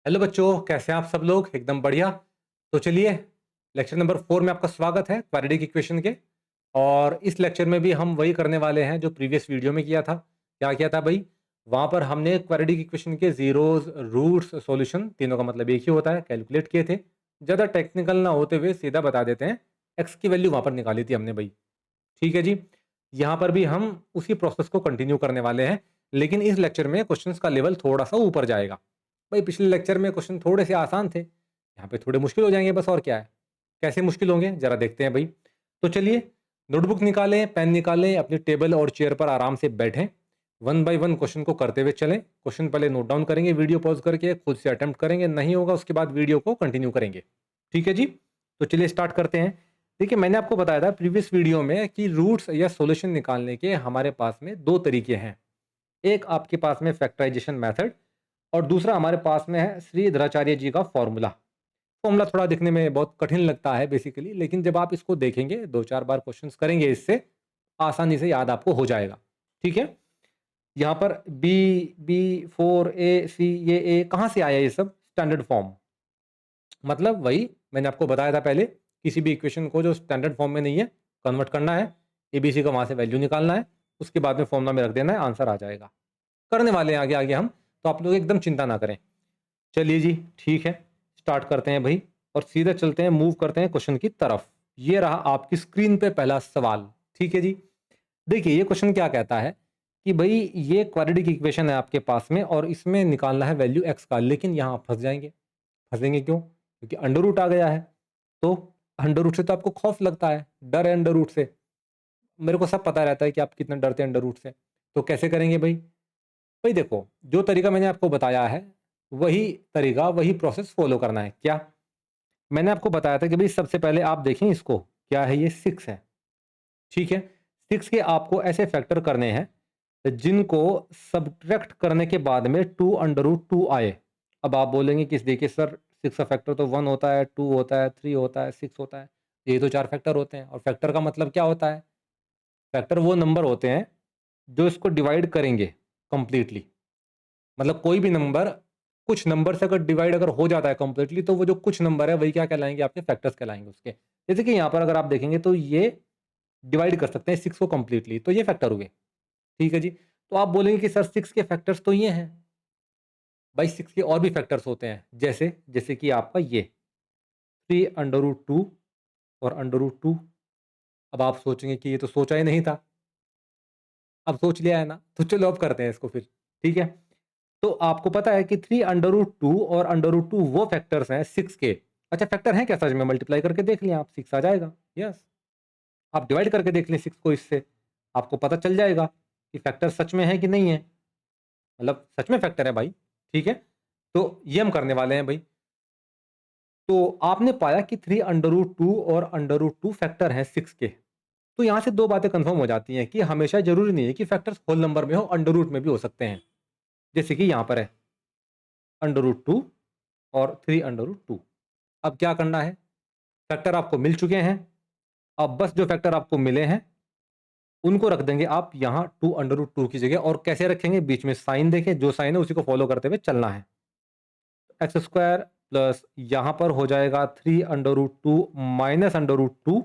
Hello बच्चों, कैसे हैं आप सब लोग? एकदम बढ़िया। तो चलिए, लेक्चर नंबर 4 में आपका स्वागत है क्वाड्रेटिक इक्वेशन के। और इस लेक्चर में भी हम वही करने वाले हैं जो प्रीवियस वीडियो में किया था। क्या किया था भाई? वहाँ पर हमने क्वाड्रेटिक इक्वेशन के जीरोस, रूट्स, सॉल्यूशन तीनों का मतलब एक ही होता है, कैलकुलेट किए थे। ज़्यादा टेक्निकल ना होते हुए सीधा बता देते हैं। एक्स की वैल्यू वहाँ पर निकाली थी हमने भाई। ठीक है जी। यहाँ पर भी हम उसी प्रोसेस को कंटिन्यू करने वाले हैं, लेकिन इस लेक्चर में क्वेश्चंस का लेवल थोड़ा सा ऊपर जाएगा। भाई पिछले लेक्चर में क्वेश्चन थोड़े से आसान थे, यहाँ पे थोड़े मुश्किल हो जाएंगे बस, और क्या है। कैसे मुश्किल होंगे जरा देखते हैं भाई। तो चलिए, नोटबुक निकालें, पेन निकालें, अपनी टेबल और चेयर पर आराम से बैठें। वन बाय वन क्वेश्चन को करते हुए चलें। क्वेश्चन पहले नोट डाउन करेंगे, वीडियो पॉज करके खुद से अटेम्प्ट करेंगे, नहीं होगा उसके बाद वीडियो को कंटिन्यू करेंगे। ठीक है जी। तो चलिए स्टार्ट करते हैं। देखिए, मैंने आपको बताया था प्रीवियस वीडियो में कि रूट्स या सॉल्यूशन निकालने के हमारे पास में दो तरीके हैं। एक आपके पास में फैक्टराइजेशन मेथड, और दूसरा हमारे पास में है श्रीधराचार्य जी का फॉर्मूला। फॉर्मूला थोड़ा दिखने में बहुत कठिन लगता है बेसिकली, लेकिन जब आप इसको देखेंगे, दो चार बार क्वेश्चंस करेंगे, इससे आसानी से याद आपको हो जाएगा। ठीक है। यहाँ पर बी, बी, 4 ए, सी, ये ए कहाँ से आया? ये सब स्टैंडर्ड फॉर्म, मतलब वही मैंने आपको बताया था पहले। किसी भी इक्वेशन को जो स्टैंडर्ड फॉर्म में नहीं है, कन्वर्ट करना है, एबीसी का वहां से वैल्यू निकालना है, उसके बाद में फॉर्मूला में रख देना है, आंसर आ जाएगा। करने वाले हैं आगे आगे हम, तो आप लोग एकदम चिंता ना करें। चलिए जी, ठीक है, स्टार्ट करते हैं भाई, और सीधे चलते हैं, मूव करते हैं क्वेश्चन की तरफ। ये रहा आपकी स्क्रीन पे पहला सवाल। ठीक है जी। देखिए, ये क्वेश्चन क्या कहता है कि भाई ये क्वाड्रेटिक इक्वेशन है आपके पास में, और इसमें निकालना है वैल्यू एक्स का, लेकिन यहाँ फंस जाएंगे। फंसेंगे क्यों? क्योंकि अंडर रूट आ गया है। तो अंडर रूट से तो आपको खौफ लगता है, डर है अंडर रूट से। मेरे को सब पता रहता है कि आप कितना डरते हैं अंडर रूट से। तो कैसे करेंगे भाई? भाई देखो, जो तरीका मैंने आपको बताया है, वही तरीका, वही प्रोसेस फॉलो करना है। क्या? मैंने आपको बताया था कि भाई सबसे पहले आप देखें इसको, क्या है ये? 6 है। ठीक है। 6 के आपको ऐसे फैक्टर करने हैं जिनको सब्ट्रैक्ट करने के बाद में 2√2 आए। अब आप बोलेंगे कि देखिए सर, 6 का फैक्टर तो 1 होता है, 2 होता है, 3 होता है, 6 होता है। ये तो 4 फैक्टर होते हैं, और फैक्टर का मतलब क्या होता है? फैक्टर वो नंबर होते हैं जो इसको डिवाइड करेंगे कंप्लीटली। मतलब कोई भी नंबर कुछ नंबर से अगर डिवाइड अगर हो जाता है कंप्लीटली, तो वो जो कुछ नंबर है वही क्या कहलाएंगे? आपके फैक्टर्स कहलाएंगे उसके। जैसे कि यहाँ पर अगर आप देखेंगे तो ये डिवाइड कर सकते हैं 6 को कंप्लीटली, तो ये फैक्टर हुए। ठीक है जी। तो आप बोलेंगे कि सर 6 के फैक्टर्स तो ये हैं। भाई 6 के और भी फैक्टर्स होते हैं, जैसे जैसे कि आपका ये 3√2 और √2। अब आप सोचेंगे कि ये तो सोचा ही नहीं था। अब सोच लिया है ना, तो चलो अब करते हैं इसको फिर। ठीक है। तो आपको पता है कि 3√2 और √2 वो फैक्टर्स हैं 6 के। अच्छा, फैक्टर हैं क्या सच में? मल्टीप्लाई करके देख लिया आप, 6 आ जाएगा। यस। आप डिवाइड करके देख लें 6 को इससे, आपको पता चल जाएगा कि फैक्टर सच में है कि नहीं है। मतलब सच में फैक्टर है भाई। ठीक है। तो ये हम करने वाले हैं भाई। तो आपने पाया कि 3√2 और √2 फैक्टर हैं 6 के। तो यहां से दो बातें कंफर्म हो जाती हैं कि हमेशा जरूरी नहीं है कि फैक्टर्स होल नंबर में हो, अंडर रूट में भी हो सकते हैं। जैसे कि यहां पर है √2 और 3√2। अब क्या करना है? फैक्टर आपको मिल चुके हैं। अब बस जो फैक्टर आपको मिले हैं उनको रख देंगे आप यहां 2√2 की जगह। और कैसे रखेंगे? बीच में साइन देखें, जो साइन है उसी को फॉलो करते हुए चलना है। एक्स स्क्वायर प्लस यहां पर हो जाएगा 3√2 माइनस √2,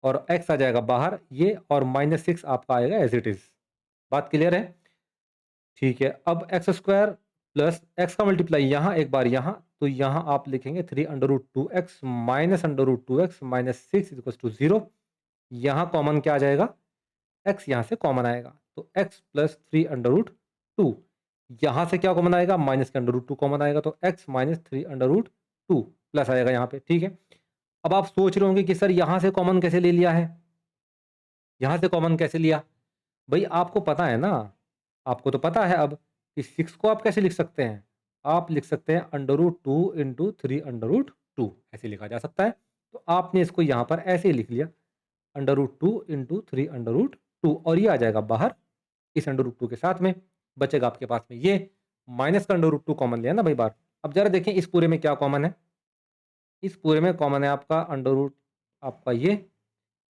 और एक्स आ जाएगा बाहर ये, और -6 आपका आएगा एज इट इज। बात क्लियर है? ठीक है। अब एक्स स्क्वायर प्लस एक्स का मल्टीप्लाई यहाँ एक बार यहाँ, तो यहाँ आप लिखेंगे 3√2x minus √2x minus 6 equal to 0। यहाँ कॉमन क्या आ जाएगा? x यहाँ से कॉमन आएगा, तो x प्लस 3√2। यहाँ से क्या कॉमन आएगा? माइनस के √2 कॉमन आएगा, तो x माइनस 3√2 प्लस आएगा यहाँ पे। ठीक है। अब आप सोच रहे होंगे कि सर यहाँ से कॉमन कैसे ले लिया है? यहाँ से कॉमन कैसे लिया? भाई आपको पता है ना, आपको तो पता है अब कि 6 को आप कैसे लिख सकते हैं? आप लिख सकते हैं √2 इंटू 3√2, ऐसे लिखा जा सकता है। तो आपने इसको यहाँ पर ऐसे ही लिख लिया, √2 इंटू 3√2, और ये आ जाएगा बाहर इस √2 के साथ में। बचेगा आपके पास में ये, माइनस का √2 कॉमन लिया ना भाई बार। अब जरा देखें इस पूरे में क्या कॉमन है। इस पूरे में कॉमन है आपका √ आपका ये,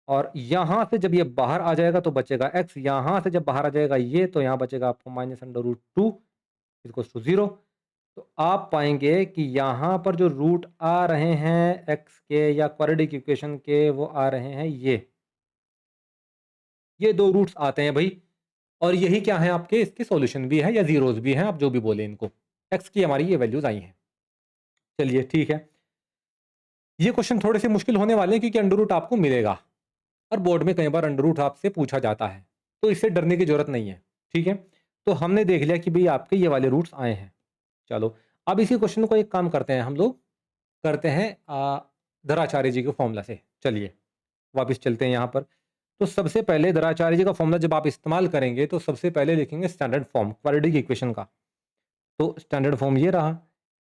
और यहाँ से जब ये बाहर आ जाएगा तो बचेगा x। यहाँ से जब बाहर आ जाएगा ये, तो यहाँ बचेगा आपको माइनस √2 इक्वल टू 0। तो आप पाएंगे कि यहाँ पर जो रूट आ रहे हैं एक्स के या क्वाड्रेटिक इक्वेशन के, वो आ रहे हैं ये दो रूट्स आते हैं भाई। और यही क्या है आपके, इसके सॉल्यूशन भी है या जीरोस भी हैं, आप जो भी बोले इनको। एक्स की हमारी ये वैल्यूज आई हैं। चलिए ठीक है, ये क्वेश्चन थोड़े से मुश्किल होने वाले हैं क्योंकि अंडर रूट आपको मिलेगा और बोर्ड में कई बार अंडर रूट आपसे पूछा जाता है, तो इससे डरने की जरूरत नहीं है। ठीक है, तो हमने देख लिया कि भाई आपके ये वाले रूट्स आए हैं। चलो अब इसी क्वेश्चन को एक काम करते हैं, हम लोग करते हैं धराचार्य जी के फॉर्मूला से। चलिए वापस चलते हैं यहाँ पर। तो सबसे पहले धराचार्य जी का फॉर्मूला जब आप इस्तेमाल करेंगे तो सबसे पहले लिखेंगे स्टैंडर्ड फॉर्म क्वाड्रेटिक इक्वेशन का। तो स्टैंडर्ड फॉर्म ये रहा,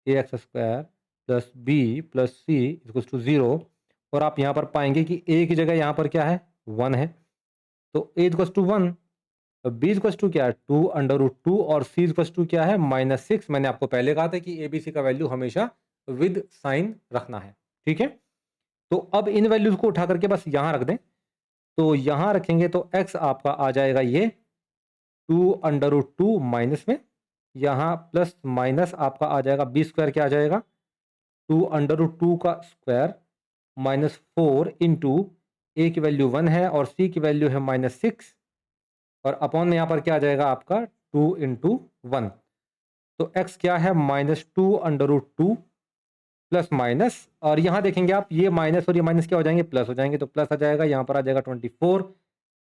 a x square plus b plus c equals to 0। और आप यहाँ पर पाएंगे कि ए की जगह यहाँ पर क्या है, 1 है। तो a equals to 1, b equals to क्या है, 2 अंडर रूट 2, और सी इक्वल्स टू क्या है, -6। मैंने आपको पहले कहा था कि ए बी सी का वैल्यू हमेशा विद साइन रखना है। ठीक है, तो अब इन वैल्यूज को उठा करके बस यहाँ रख दें। तो यहाँ रखेंगे तो x आपका आ जाएगा ये 2 अंडर रूट 2 माइनस में, यहाँ प्लस माइनस आपका आ जाएगा बी स्क्वायर, क्या आ जाएगा 2 अंडर रूट 2 का स्क्वायर -4 इंटू ए की वैल्यू 1 है और सी की वैल्यू है -6, और अपॉन में यहाँ पर क्या आ जाएगा आपका 2 इंटू 1। तो x क्या है -2 अंडर रूट 2 प्लस माइनस, और यहाँ देखेंगे आप ये माइनस और ये माइनस क्या हो जाएंगे, प्लस हो जाएंगे। तो प्लस आ जाएगा, यहाँ पर आ जाएगा 24,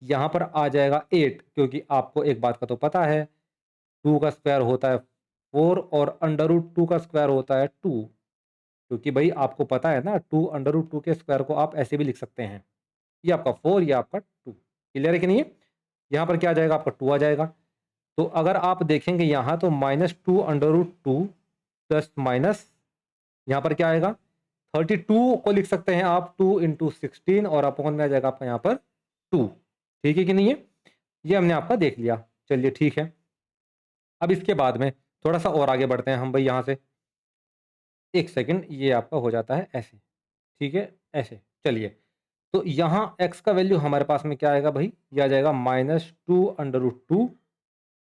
यहाँ पर आ जाएगा 8, क्योंकि आपको एक बात का तो पता है 2 का स्क्वायर होता है 4 और अंडर रूट 2 का स्क्वायर होता है 2। क्योंकि भाई आपको पता है ना 2 अंडर रूट 2 के स्क्वायर को आप ऐसे भी लिख सकते हैं, ये आपका 4, ये आपका 2। क्लियर है कि नहीं है? यहाँ पर क्या आ जाएगा आपका 2 आ जाएगा। तो अगर आप देखेंगे यहाँ तो -2 अंडर रूट 2 प्लस माइनस यहाँ पर क्या आएगा 32 को लिख सकते हैं आप 2 इंटू 16, और अपॉन में आ जाएगा आपका यहाँ पर 2। ठीक है कि नहीं है? ये हमने आपका देख लिया। चलिए ठीक है, अब इसके बाद में थोड़ा सा और आगे बढ़ते हैं हम भाई। यहाँ से एक सेकंड, ये आपका हो जाता है ऐसे। ठीक है, ऐसे। चलिए, तो यहाँ x का वैल्यू हमारे पास में क्या आएगा भाई, ये आ जाएगा -2 अंडर रूट 2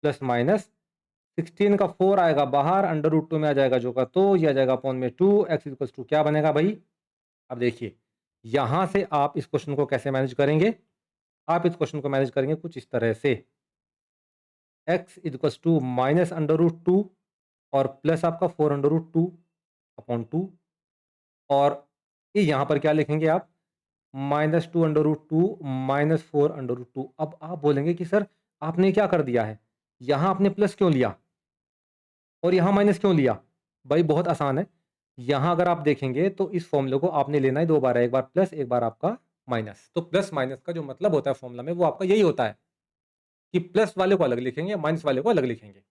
प्लस माइनस 16 का 4 आएगा बाहर, अंडर रूट 2 में आ जाएगा जो का तो, ये आ जाएगा अपॉन में 2, x इक्वल्स टू क्या बनेगा भाई। अब देखिए यहाँ से आप इस क्वेश्चन को कैसे मैनेज करेंगे, आप इस क्वेश्चन को मैनेज करेंगे कुछ इस तरह से, x equals to minus under root 2 और प्लस आपका 4 अंडर रूट 2 अपॉन 2, और ये यहाँ पर क्या लिखेंगे आप -2 अंडर रूट 2 -4 अंडर रूट 2। अब आप बोलेंगे कि सर आपने क्या कर दिया है, यहाँ आपने प्लस क्यों लिया और यहाँ माइनस क्यों लिया। भाई बहुत आसान है, यहाँ अगर आप देखेंगे तो इस फॉर्मूले को आपने लेना है दो बार है, एक बार प्लस एक बार आपका माइनस। तो प्लस माइनस का जो मतलब होता है फॉर्मूला में वो आपका यही होता है कि प्लस वाले को अलग लिखेंगे, माइनस वाले को अलग लिखेंगे।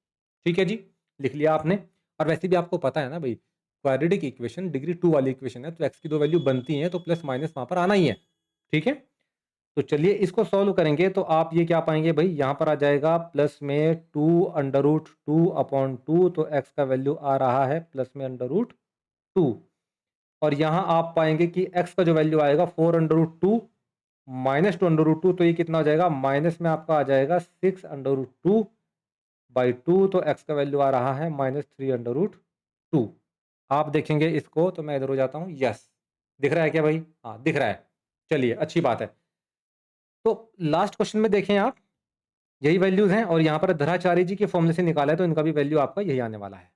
ठीक है जी, लिख लिया आपने। और वैसे भी आपको पता है ना भाई, क्वाड्रेटिक इक्वेशन डिग्री 2 वाली इक्वेशन है, तो एक्स की दो वैल्यू बनती हैं तो प्लस माइनस वहाँ पर आना ही है। ठीक है, तो चलिए इसको सॉल्व करेंगे तो आप ये क्या पाएंगे भाई, यहाँ पर आ जाएगा प्लस में 2 अंडर रूट 2 अपॉन 2, तो x का वैल्यू आ रहा है प्लस में अंडर रूट 2, और यहाँ आप पाएंगे कि x का जो वैल्यू आएगा 4 अंडर रूट 2 -2 अंडर रूट 2, तो ये कितना हो जाएगा, माइनस में आपका आ जाएगा 6 अंडर रूट 2 बाई 2, तो x का वैल्यू आ रहा है -3 अंडर रूट 2। आप देखेंगे इसको तो मैं इधर हो जाता हूँ, यस दिख रहा है क्या भाई, हाँ दिख रहा है। चलिए अच्छी बात है। तो लास्ट क्वेश्चन में देखें आप, यही वैल्यूज हैं और यहाँ पर धराचार्य जी के फॉर्मूले से निकाला है तो इनका भी वैल्यू आपका यही आने वाला है।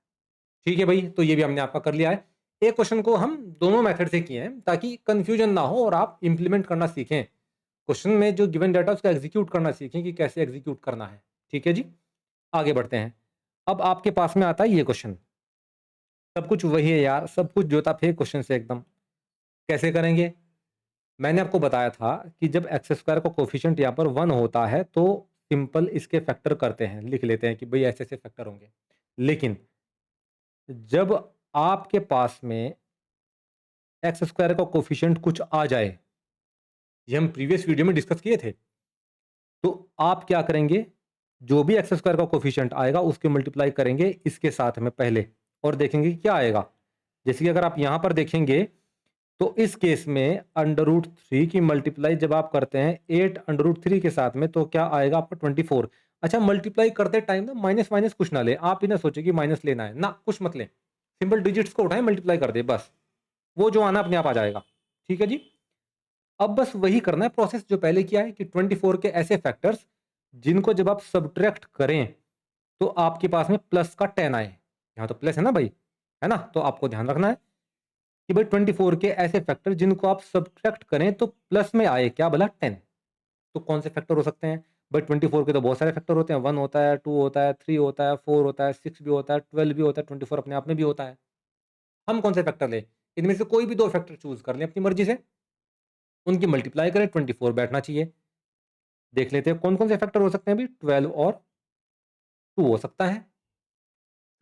ठीक है भाई, तो ये भी हमने आपका कर लिया है। एक क्वेश्चन को हम दोनों मेथड से किए हैं ताकि कंफ्यूजन ना हो और आप इंप्लीमेंट करना सीखें, क्वेश्चन में जो गिवन डाटा उसका एग्जीक्यूट करना सीखें कि कैसे एग्जीक्यूट करना है। ठीक है जी, आगे बढ़ते हैं। अब आपके पास में आता है ये क्वेश्चन, सब कुछ वही है यार, सब कुछ जोता फेंक क्वेश्चन से एकदम। कैसे करेंगे, मैंने आपको बताया था कि जब एक्स स्क्वायर का कोफिशिएंट यहाँ पर 1 होता है तो सिंपल इसके फैक्टर करते हैं, लिख लेते हैं कि भाई ऐसे ऐसे फैक्टर होंगे। लेकिन जब आपके पास में एक्स स्क्वायर का कोफिशिएंट कुछ आ जाए, ये हम प्रीवियस वीडियो में डिस्कस किए थे, तो आप क्या करेंगे, जो भी एक्स स्क्वायर का कोफिशिएंट आएगा उसके मल्टीप्लाई करेंगे इसके साथ में पहले और देखेंगे कि क्या आएगा। जैसे कि अगर आप यहाँ पर देखेंगे तो इस केस में अंडर रूट 3 की मल्टीप्लाई जब आप करते हैं 8 अंडर रूट 3 के साथ में तो क्या आएगा आपका 24। अच्छा, मल्टीप्लाई करते टाइम ना माइनस माइनस कुछ ना ले, आप ही ना सोचे कि माइनस लेना है, ना कुछ मत लें, सिंपल डिजिट्स को उठाएं, मल्टीप्लाई कर दे बस, वो जो आना अपने आप आ जाएगा। ठीक है जी। अब बस वही करना है प्रोसेस जो पहले किया है कि 24 के ऐसे फैक्टर्स जिनको जब आप सब्ट्रैक्ट करें तो आपके पास में प्लस का 10 आए। यहाँ तो प्लस है ना भाई, है ना, तो आपको ध्यान रखना है कि भाई 24 के ऐसे फैक्टर जिनको आप सब्ट्रैक्ट करें तो प्लस में आए क्या बोला, 10। तो कौन से फैक्टर हो सकते हैं भाई, 24 के तो बहुत सारे फैक्टर होते हैं, 1 होता है, 2 होता है, 3 होता है, 4 होता है, 6 भी होता है, 12 भी होता है, 24 अपने आप में भी होता है। हम कौन से फैक्टर लें, इनमें से कोई भी दो फैक्टर चूज कर लें अपनी मर्जी से, उनकी मल्टीप्लाई करें, 24 बैठना चाहिए। देख लेते हैं कौन कौन से फैक्टर हो सकते हैं, भी 12 और 2 हो सकता है,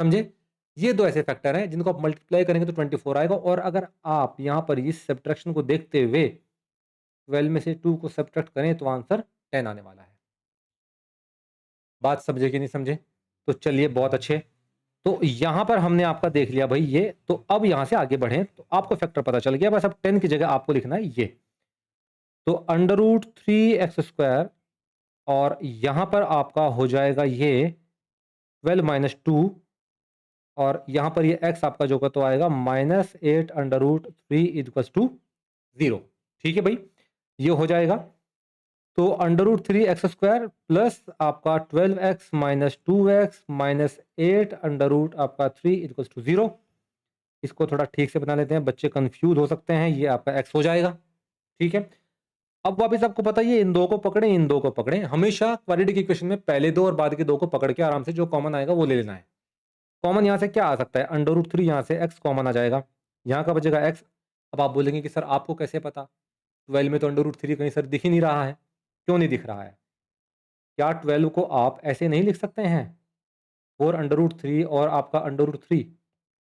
समझे। ये दो ऐसे फैक्टर हैं जिनको आप मल्टीप्लाई करेंगे तो 24 आएगा, और अगर आप यहाँ पर इस सब्ट्रैक्शन को देखते हुए 12 में से 2 को सब्ट्रैक्ट करें तो आंसर 10 आने वाला है। बात समझे कि नहीं समझे? तो चलिए बहुत अच्छे। तो यहां पर हमने आपका देख लिया भाई ये, तो अब यहां से आगे बढ़े तो आपको फैक्टर पता चल गया, बस अब 10 की जगह आपको लिखना है ये। तो अंडर रूट 3x² और यहां पर आपका हो जाएगा ये 12 माइनस 2, और यहां पर ये x आपका जो का तो आएगा -8 √3 इक्वल टू 0। ठीक है भाई, ये हो जाएगा। तो अंडर रूट 3x² प्लस आपका 12x minus 2x minus 8 under root आपका 3 इक्वल टू 0। इसको थोड़ा ठीक से बना लेते हैं, बच्चे कंफ्यूज हो सकते हैं, ये आपका x हो जाएगा। ठीक है, अब वापस आपको पता है इन दो को पकड़े, इन दो को पकड़े, हमेशा क्वाड्रेटिक इक्वेशन में पहले दो और बाद के दो को पकड़ के आराम से जो कॉमन आएगा वो ले लेना है। कॉमन यहाँ से क्या आ सकता है, अंडर रूट 3, यहाँ से x कॉमन आ जाएगा, यहाँ का बचेगा x। अब आप बोलेंगे कि सर आपको कैसे पता, 12 में तो अंडर रूट 3 कहीं सर दिख ही नहीं रहा है। क्यों नहीं दिख रहा है, क्या 12 को आप ऐसे नहीं लिख सकते हैं, 4 अंडर रूट 3 और आपका अंडर रूट 3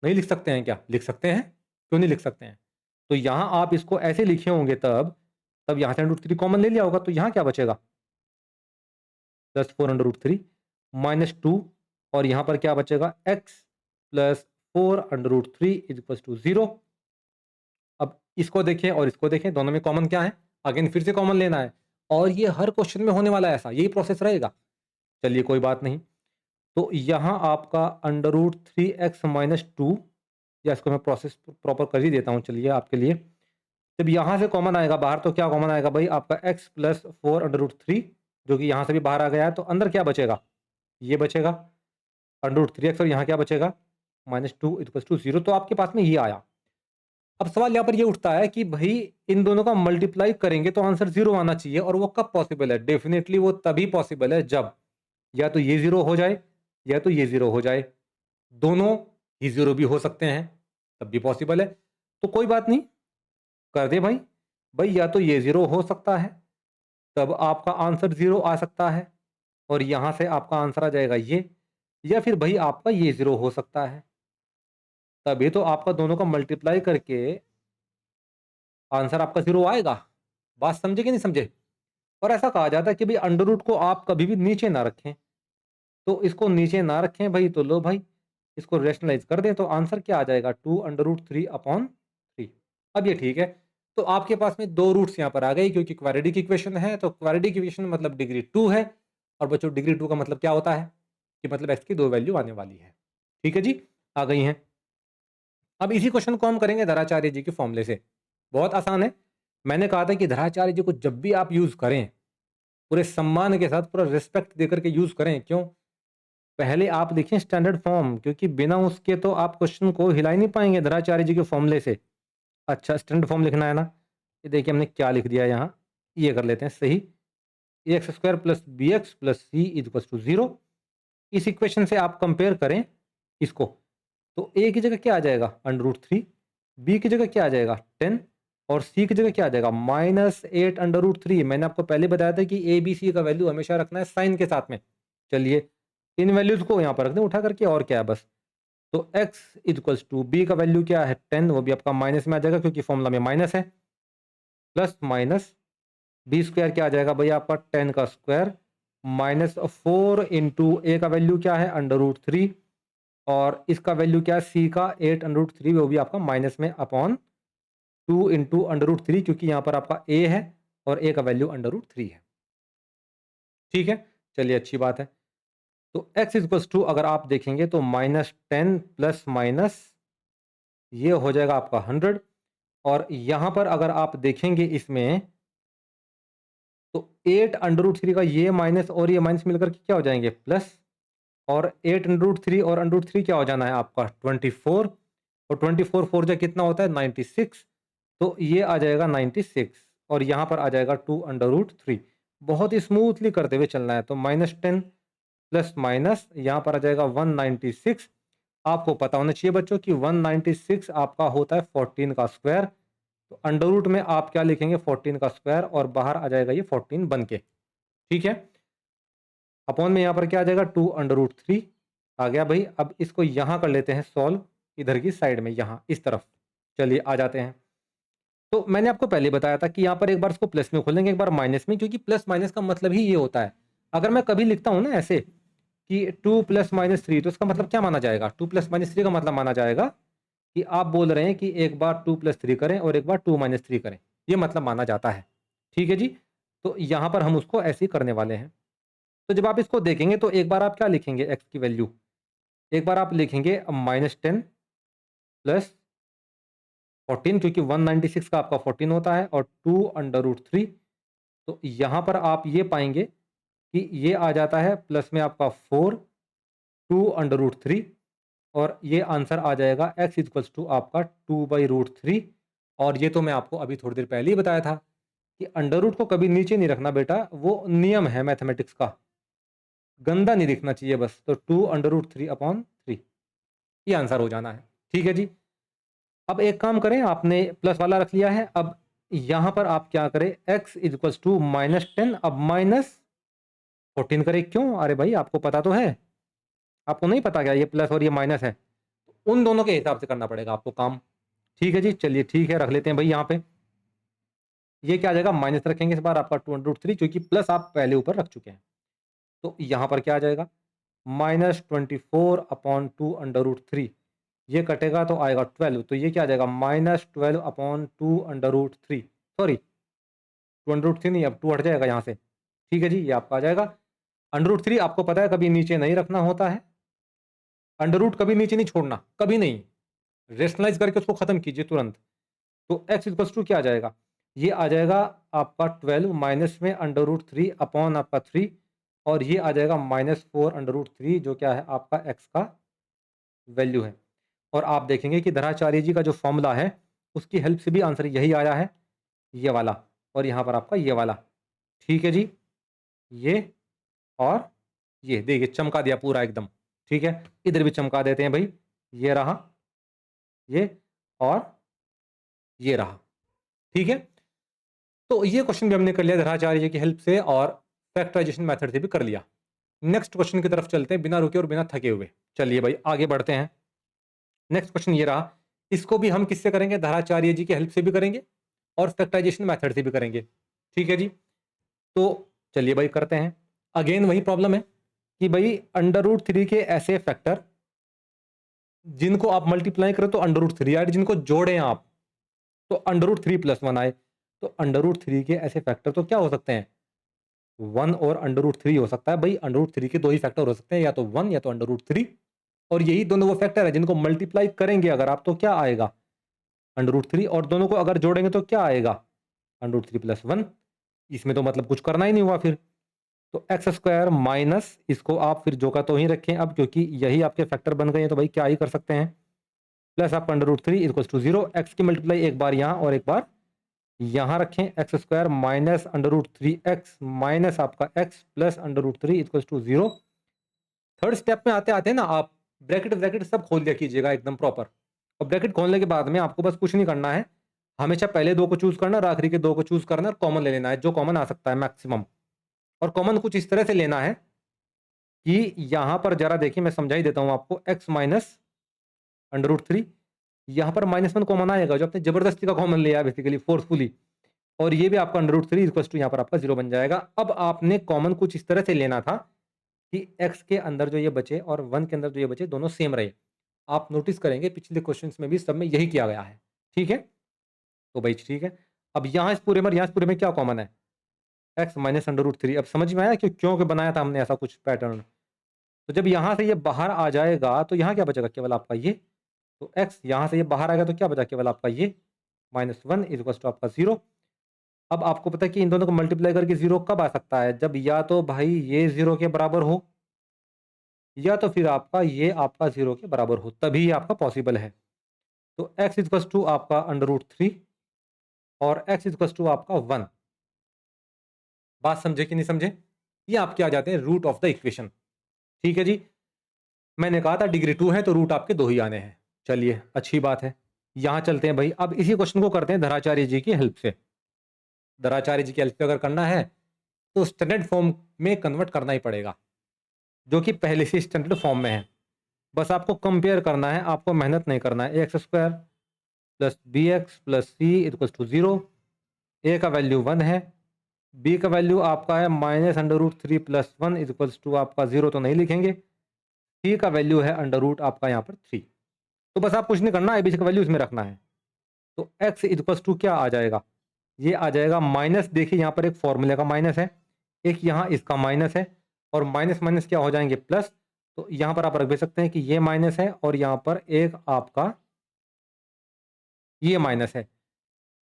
नहीं लिख सकते हैं क्या, लिख सकते हैं, क्यों नहीं लिख सकते हैं। तो यहाँ आप इसको ऐसे लिखे होंगे, तब तब यहाँ से अंडर रूट 3 कॉमन ले लिया होगा, तो यहाँ क्या बचेगा, प्लस 4 अंडर रूट 3 माइनस 2, और यहाँ पर क्या बचेगा, x plus 4 under root 3 equal to 0। अब इसको देखें और इसको देखें, दोनों में कॉमन क्या है, अगेन फिर से कॉमन लेना है, और ये हर क्वेश्चन में होने वाला है, ऐसा यही प्रोसेस रहेगा। चलिए कोई बात नहीं, तो यहाँ आपका अंडर रूट 3x माइनस 2, या इसको मैं प्रोसेस प्रॉपर कर ही देता हूँ चलिए आपके लिए। जब यहाँ से कॉमन आएगा बाहर तो क्या कॉमन आएगा भाई, आपका x प्लस 4 अंडर रूट 3, जो कि यहाँ से भी बाहर आ गया है, तो अंदर क्या बचेगा, ये बचेगा अंडर रूट 3x, और यहाँ क्या बचेगा -2 इक्वल टू 0। तो आपके पास में ये आया। अब सवाल यहाँ पर ये उठता है कि भाई इन दोनों का मल्टीप्लाई करेंगे तो आंसर 0 आना चाहिए, और वो कब पॉसिबल है, डेफिनेटली वो तभी पॉसिबल है जब या तो ये 0 हो जाए या तो ये 0 हो जाए, दोनों ही 0 भी हो सकते हैं, तब भी पॉसिबल है। तो कोई बात नहीं, कर दे भाई, भाई या तो ये 0 हो सकता है तब आपका आंसर 0 आ सकता है, और यहाँ से आपका आंसर आ जाएगा ये, या फिर भाई आपका ये 0 हो सकता है, तभी तो आपका दोनों का मल्टीप्लाई करके आंसर आपका 0 आएगा। बात समझे कि नहीं समझे। और ऐसा कहा जाता है कि भाई अंडर रूट को आप कभी भी नीचे ना रखें, तो इसको नीचे ना रखें भाई, तो लो भाई इसको रेशनलाइज कर दें, तो आंसर क्या आ जाएगा, 2 अंडर रूट 3 अपॉन 3। अब ये ठीक है, तो आपके पास में दो रूट्स यहाँ पर आ गई, क्योंकि क्वाड्रेटिक इक्वेशन है, तो क्वाड्रेटिक इक्वेशन मतलब डिग्री 2 है, और बच्चों डिग्री 2 का मतलब क्या होता है, कि मतलब x की दो वैल्यू आने वाली है। ठीक है जी, आ गई हैं। अब इसी क्वेश्चन को हम करेंगे धराचार्य जी के फॉर्मूले से, बहुत आसान है। मैंने कहा था कि धराचार्य जी को जब भी आप यूज करें पूरे सम्मान के साथ, पूरा रिस्पेक्ट देकर के यूज करें। क्यों, पहले आप लिखें स्टैंडर्ड फॉर्म, क्योंकि बिना उसके तो आप क्वेश्चन को हिला ही नहीं पाएंगे धराचार्य जी के फॉर्मूले से। अच्छा, स्टैंडर्ड फॉर्म लिखना है ना, ये देखिए हमने क्या लिख दिया यहाँ, ये कर लेते हैं सही, ax² plus b x plus c equal to 0। इस इक्वेशन से आप कंपेयर करें इसको, तो a की जगह क्या आ जाएगा अंडर रूट 3, बी की जगह क्या आ जाएगा 10, और सी की जगह क्या आ जाएगा -8 अंडर रूट 3। मैंने आपको पहले बताया था कि ए बी सी का वैल्यू हमेशा रखना है साइन के साथ में। चलिए इन वैल्यूज को यहाँ पर रख दें उठा करके, और क्या है बस, तो x इक्वल्स टू बी का वैल्यू क्या है 10, वो भी आपका माइनस में आ जाएगा क्योंकि फॉर्मूला में माइनस है, प्लस माइनस बी स्क्वायर क्या आ जाएगा भाई आपका 10 का स्क्वायर, -4 इंटू ए का वैल्यू क्या है अंडर रूट 3, और इसका वैल्यू क्या है सी का 8 अंडर रूट 3, वो भी आपका माइनस में अपॉन 2 इंटू अंडर रूट 3, क्योंकि यहाँ पर आपका ए है और ए का वैल्यू अंडर रूट 3 है। ठीक है, चलिए अच्छी बात है। तो x इक्वल्स टू अगर आप देखेंगे तो -10 प्लस माइनस ये हो जाएगा आपका 100। और यहाँ पर अगर आप देखेंगे इसमें तो 8 अंडर रूट थ्री का ये माइनस और ये माइनस मिलकर के क्या हो जाएंगे प्लस। और 8 अंडर रूट थ्री और अंडर रूट थ्री क्या हो जाना है आपका 24। और 24 फोर जा कितना होता है 96। तो ये आ जाएगा 96 और यहाँ पर आ जाएगा 2 अंडर रूट थ्री। बहुत ही स्मूथली करते हुए चलना है। तो -10 प्लस माइनस यहाँ पर आ जाएगा 196। आपको पता होना चाहिए बच्चों कि 196 आपका होता है 14 का स्क्वायर। तो अंडर रूट में आप क्या लिखेंगे 14 का स्क्वायर और बाहर आ जाएगा ये 14 बन के। ठीक है। अपॉन में यहाँ पर क्या आ जाएगा 2 अंडर रूट थ्री आ गया भाई। अब इसको यहाँ कर लेते हैं सॉल्व इधर की साइड में यहाँ इस तरफ। चलिए आ जाते हैं। तो मैंने आपको पहले बताया था कि यहाँ पर एक बार इसको प्लस में खोलेंगे एक बार माइनस में, क्योंकि प्लस माइनस का मतलब ही ये होता है। अगर मैं कभी लिखता हूँ ना ऐसे कि 2 प्लस माइनस थ्री, तो इसका मतलब क्या माना जाएगा 2 प्लस माइनस थ्री का मतलब माना जाएगा कि आप बोल रहे हैं कि एक बार 2 प्लस थ्री करें और एक बार 2 माइनस थ्री करें, ये मतलब माना जाता है। ठीक है जी। तो यहाँ पर हम उसको ऐसे ही करने वाले हैं। तो जब आप इसको देखेंगे तो एक बार आप क्या लिखेंगे एक्स की वैल्यू, एक बार आप लिखेंगे -10 प्लस 14, क्योंकि 196 का आपका 14 होता है और 2 अंडर रूट थ्री। तो यहाँ पर आप ये पाएंगे कि ये आ जाता है प्लस में आपका 4 2 अंडर रूट थ्री। और ये आंसर आ जाएगा x इक्वल्स टू आपका 2/√3। और ये तो मैं आपको अभी थोड़ी देर पहले ही बताया था कि अंडर रूट को कभी नीचे नहीं रखना बेटा, वो नियम है मैथमेटिक्स का, गंदा नहीं दिखना चाहिए बस। तो 2 under root three upon three ये आंसर हो जाना है। ठीक है जी। अब एक काम करें, आपने प्लस वाला रख लिया है, अब यहां पर आप क्या करें x इक्वल्स टू -10 अब -14 करें। क्यों? अरे भाई आपको पता तो है, आपको नहीं पता क्या ये प्लस और ये माइनस है? उन दोनों के हिसाब से करना पड़ेगा आपको काम। ठीक है जी। चलिए ठीक है, रख लेते हैं भाई यहाँ पे। ये क्या आ जाएगा माइनस रखेंगे इस बार आपका 2 अंडर रूट थ्री, क्योंकि प्लस आप पहले ऊपर रख चुके हैं। तो यहाँ पर क्या आ जाएगा -24 अपॉन 2 अंडर रूट थ्री। ये कटेगा तो आएगा 12। तो ये क्या आ जाएगा -12 upon 2 under root three. Sorry 2 under root three नहीं, अब 2 हट जाएगा यहाँ से। ठीक है जी। ये आपका आ जाएगा अंडर रूट थ्री। आपको पता है कभी नीचे नहीं रखना होता है, अंडर रूट कभी नीचे नहीं छोड़ना, कभी नहीं। रेशनलाइज करके उसको खत्म कीजिए तुरंत। तो x इक्वल्स टू क्या आ जाएगा, ये आ जाएगा आपका 12 माइनस में अंडर रूट थ्री अपॉन आपका 3। और ये आ जाएगा -4 अंडर रूट थ्री, जो क्या है आपका x का वैल्यू है। और आप देखेंगे कि धराचार्य जी का जो फॉर्मूला है उसकी हेल्प से भी आंसर यही आया है, ये वाला। और यहाँ पर आपका ये वाला। ठीक है जी। ये और ये देखिए चमका दिया पूरा एकदम। ठीक है। इधर भी चमका देते हैं भाई। ये रहा ये और ये रहा। ठीक है। तो ये क्वेश्चन भी हमने कर लिया धराचार्य जी की हेल्प से और फैक्टराइजेशन मेथड से भी कर लिया। नेक्स्ट क्वेश्चन की तरफ चलते हैं बिना रुके और बिना थके हुए। चलिए भाई आगे बढ़ते हैं। नेक्स्ट क्वेश्चन ये रहा। इसको भी हम किससे करेंगे, धराचार्य जी की हेल्प से भी करेंगे और फैक्टराइजेशन मेथड से भी करेंगे। ठीक है जी। तो चलिए भाई करते हैं। अगेन वही प्रॉब्लम है कि भाई अंडर रूट थ्री के ऐसे फैक्टर जिनको आप मल्टीप्लाई करें तो अंडर रूट थ्री आए, जिनको जोड़ें आप तो under root three plus one आए। तो अंडर रूट थ्री के ऐसे फैक्टर तो क्या हो सकते हैं, वन और अंडर रूट थ्री हो सकता है भाई। अंडर रूट थ्री के दो ही फैक्टर हो सकते हैं, या तो वन या तो अंडर रूट थ्री। और यही दोनों वो फैक्टर है जिनको मल्टीप्लाई करेंगे अगर आप तो क्या आएगा अंडर रूट थ्री, और दोनों को अगर जोड़ेंगे तो क्या आएगा under root three plus one. इसमें तो मतलब कुछ करना ही नहीं हुआ फिर। तो एक्स स्क्वायर माइनस इसको आप फिर जो का तो ही रखें अब, क्योंकि यही आपके फैक्टर बन गए हैं तो भाई क्या ही कर सकते हैं। प्लस आप under root three equals to zero. X की मल्टीप्लाई एक बार यहाँ और एक बार यहाँ रखें। X square minus under root three x minus आपका x plus under root three equals to zero. Third step में आते आते ना आप ब्रैकेट ब्रैकेट सब खोल दिया कीजिएगा एकदम प्रॉपर। और ब्रैकेट खोलने के बाद में आपको बस कुछ नहीं करना है, हमेशा पहले दो को चूज करना और आखिरी के दो को चूज करना और कॉमन ले लेना है जो कॉमन आ सकता है मैक्सिमम। और कॉमन कुछ इस तरह से लेना है कि यहां पर जरा देखिए मैं समझा ही देता हूं आपको। X minus under root three, यहाँ पर -1 कॉमन आएगा जो आपने जबरदस्ती का कॉमन लिया बेसिकली फोर्सफुली। और ये भी आपका under root three equal to यहाँ पर आपका जीरो बन जाएगा। अब आपने कॉमन कुछ इस तरह से लेना था कि x के अंदर जो ये बचे और 1 के अंदर जो ये बचे दोनों सेम रहे। आप नोटिस करेंगे पिछले क्वेश्चंस में भी सब में यही किया गया है। ठीक है। तो भाई ठीक है। अब यहाँ इस पूरे में क्या कॉमन है, x minus under root three. अब समझ में आया कि क्यों के बनाया था हमने ऐसा कुछ पैटर्न। तो जब यहाँ से ये बाहर आ जाएगा तो यहाँ क्या बचेगा, केवल आपका ये। तो x यहाँ से ये बाहर आएगा तो क्या बचा, केवल आपका ये -1 इक्वल टू आपका 0। अब आपको पता है कि इन दोनों को मल्टीप्लाई करके 0 कब आ सकता है, जब या तो भाई ये 0 के बराबर हो या तो फिर आपका ये आपका 0 के बराबर हो, तभी ये आपका पॉसिबल है। तो x इक्वल टू आपका √3 और x इक्वल टू आपका 1। बात समझे कि नहीं समझे? ये आपके आ जाते हैं रूट ऑफ द इक्वेशन। ठीक है जी। मैंने कहा था डिग्री 2 है तो रूट आपके 2 ही आने हैं। चलिए अच्छी बात है। यहां चलते हैं भाई, अब इसी क्वेश्चन को करते हैं धराचार्य जी की हेल्प से। धराचार्य जी की हेल्प से अगर करना है तो स्टैंडर्ड फॉर्म में कन्वर्ट करना ही पड़ेगा, जो कि पहले से स्टैंडर्ड फॉर्म में है। बस आपको कंपेयर करना है, आपको मेहनत नहीं करना है। X square plus b x plus c equal to 0। A का वैल्यू 1 है, बी का वैल्यू आपका है -√3 प्लस 1 इक्वल टू आपका 0 तो नहीं लिखेंगे। सी का वैल्यू है √ आपका यहाँ पर 3। तो बस आप कुछ नहीं करना, एबीसी का वैल्यू इसमें रखना है। तो x इक्वल टू क्या आ जाएगा, ये आ जाएगा माइनस। देखिए यहाँ पर एक फॉर्मूले का माइनस है, एक यहाँ इसका माइनस है, और माइनस माइनस क्या हो जाएंगे प्लस। तो यहाँ पर आप रख भी सकते हैं कि ये माइनस है और यहाँ पर एक आपका ये माइनस है,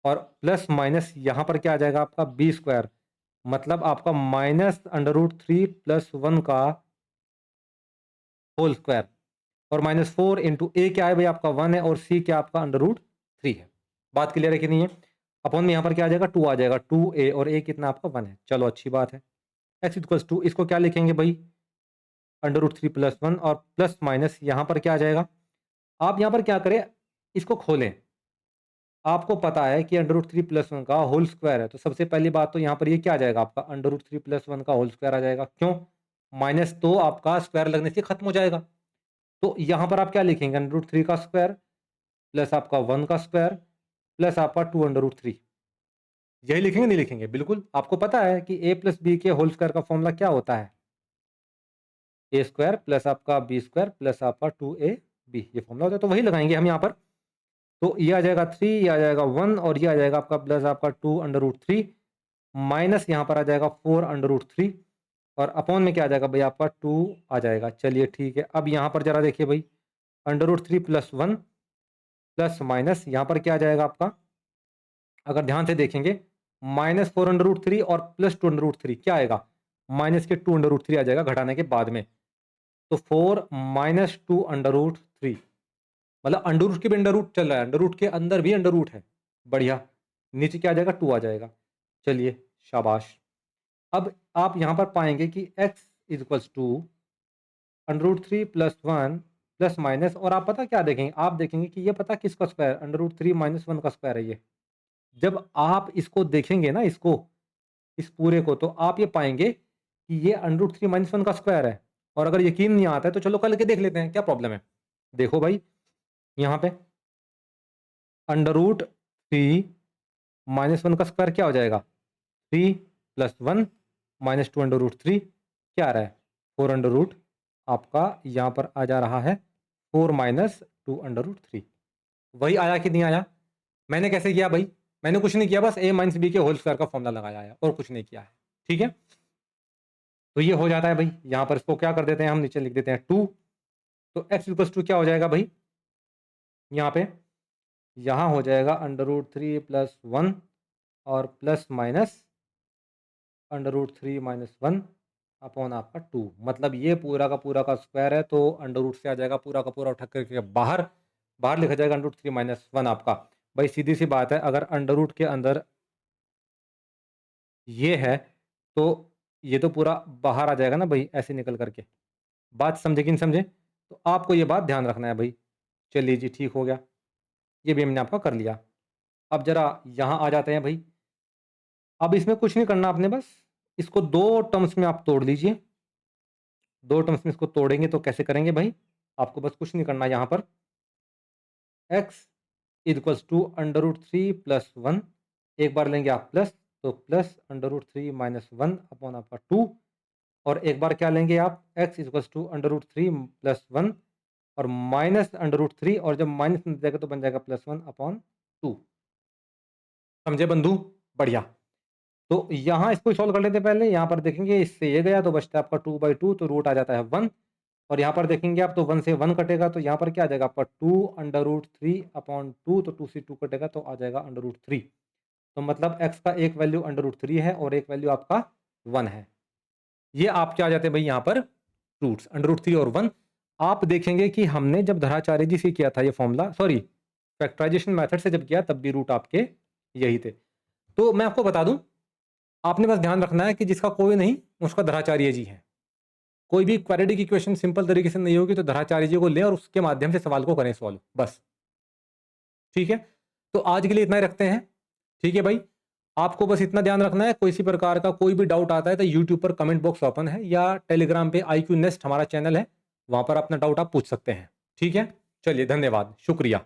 और प्लस माइनस यहाँ पर क्या आ जाएगा आपका b², मतलब आपका -√3 प्लस 1 का होल स्क्वायर, और -4 इंटू ए क्या है भाई आपका 1 है, और सी क्या आपका √3 है। बात क्लियर है कि नहीं है? अपॉन में यहाँ पर क्या आ जाएगा 2 आ जाएगा, 2a, और a कितना आपका 1 है। चलो अच्छी बात है। x इक्वल टू इसको क्या लिखेंगे भाई √3 प्लस 1, और प्लस माइनस यहाँ पर क्या आ जाएगा। आप यहाँ पर क्या करें, इसको खोलें। आपको पता है कि √3 प्लस 1 का होल स्क्वायर है, तो सबसे पहली बात तो यहाँ पर ये क्या आ जाएगा आपका √3 प्लस 1 का होल स्क्वायर आ जाएगा। क्यों? माइनस तो आपका स्क्वायर लगने से खत्म हो जाएगा। तो यहाँ पर आप क्या लिखेंगे √3 का स्क्वायर प्लस आपका 1 का स्क्वायर प्लस आपका 2 √3। यही लिखेंगे नहीं लिखेंगे? बिल्कुल। आपको पता है कि a प्लस बी के होल स्क्वायर का फॉर्मूला क्या होता है, ए स्क्वायर प्लस आपका बी स्क्वायर प्लस आपका 2ab, ये फॉर्मूला होता है। तो वही लगाएंगे हम यहाँ पर। तो ये आ जाएगा 3, ये आ जाएगा 1, और ये आ जाएगा आपका प्लस आपका 2 √3, माइनस यहाँ पर आ जाएगा 4 √3, और अपॉन में क्या आ जाएगा भाई आपका 2 आ जाएगा। चलिए ठीक है। अब यहाँ पर जरा देखिए भाई √3 प्लस 1 प्लस माइनस यहाँ पर क्या आ जाएगा आपका, अगर ध्यान से देखेंगे -4 √3 और प्लस 2 √3 क्या आएगा, माइनस के 2 √3 आ जाएगा घटाने के बाद में। तो 4 माइनस 2 √3, मतलब अंडर रूट के भी अंडर रूट चल रहा है, अंडर रूट के अंदर भी अंडर रूट है। बढ़िया। नीचे क्या आ जाएगा 2 आ जाएगा। चलिए शाबाश। अब आप यहाँ पर पाएंगे कि x equals to √3 plus 1 plus minus, और आप पता क्या देखेंगे, आप देखेंगे कि ये पता किसका स्क्वायर, √3 - 1 का स्क्वायर है ये। जब आप इसको देखेंगे ना, इसको, इस पूरे को, तो आप ये पाएंगे कि ये √3 - 1 का स्क्वायर है। और अगर यकीन नहीं आता है तो चलो कल के देख लेते हैं, क्या प्रॉब्लम है। देखो भाई यहाँ पे √3 - 1 का स्क्वायर क्या हो जाएगा, 3 प्लस 1 माइनस 2 √3 क्या आ रहा है 4 आपका यहाँ पर आ जा रहा है 4 माइनस 2 √3। वही आया कि नहीं आया? मैंने कैसे किया भाई, मैंने कुछ नहीं किया, बस a माइनस बी के होल स्क्वायर का फॉर्मूला लगाया है और कुछ नहीं किया है। ठीक है, तो ये हो जाता है भाई। यहाँ पर इसको क्या कर देते हैं हम, नीचे लिख देते हैं 2। तो x इक्वल टू क्या हो जाएगा भाई, यहाँ पे यहाँ हो जाएगा √3 प्लस 1 और प्लस माइनस √3 - 1 अपॉन आपका 2, मतलब ये पूरा का स्क्वायर है, तो अंडर से आ जाएगा पूरा का पूरा उठा करके बाहर, बाहर लिखा जाएगा √3 - 1 आपका। भाई सीधी सी बात है, अगर अंडर के अंदर ये है तो ये तो पूरा बाहर आ जाएगा ना भाई, ऐसे निकल करके। बात समझे कि नहीं समझे? तो आपको ये बात ध्यान रखना है भाई। चलिए जी ठीक हो गया, ये भी हमने आपका कर लिया। अब जरा यहाँ आ जाते हैं भाई। अब इसमें कुछ नहीं करना आपने, बस इसको दो टर्म्स में आप तोड़ लीजिए। दो टर्म्स में इसको तोड़ेंगे तो कैसे करेंगे भाई, आपको बस कुछ नहीं करना। यहाँ पर x इक्वल्स टू √3 प्लस 1, एक बार लेंगे आप प्लस, तो प्लस √3 - 1 अपॉन आपका 2, और एक बार क्या लेंगे आप x इक्वल्स टू √3 प्लस 1 और माइनस √3, और जब माइनस में जाएगा तो बन जाएगा +1 अपॉन 2। समझे बंधु? बढ़िया। तो यहाँ इसको सॉल्व कर लेते हैं पहले। यहाँ पर देखेंगे इससे ये गया तो बचता है आपका 2/2, तो रूट आ जाता है 1। और यहाँ पर देखेंगे आप तो 1 से 1 कटेगा तो यहाँ पर क्या आ जाएगा आपका 2√3/2 तो 2 से 2 कटेगा तो आ जाएगा √3। तो मतलब x का एक वैल्यू √3 है और एक वैल्यू आपका 1 है। ये आपके आ जाते हैं भाई यहाँ पर रूट्स √3 और 1। आप देखेंगे कि हमने जब धराचार्य जी से किया था ये फॉर्मूला, सॉरी फैक्टराइजेशन मेथड से जब किया तब भी रूट आपके यही थे। तो मैं आपको बता दूं, आपने बस ध्यान रखना है कि जिसका कोई नहीं उसका धराचार्य जी है। कोई भी क्वाड्रेटिक इक्वेशन सिंपल तरीके से नहीं होगी तो धराचार्य जी को लें और उसके माध्यम से सवाल को करें सॉल्व, बस। ठीक है, तो आज के लिए इतना ही रखते हैं। ठीक है भाई, आपको बस इतना ध्यान रखना है, कोई सी प्रकार का कोई भी डाउट आता है तो यूट्यूब पर कमेंट बॉक्स ओपन है या टेलीग्राम पे IQ नेस्ट हमारा चैनल है, वहां पर अपना डाउट आप पूछ सकते हैं। ठीक है, चलिए धन्यवाद, शुक्रिया।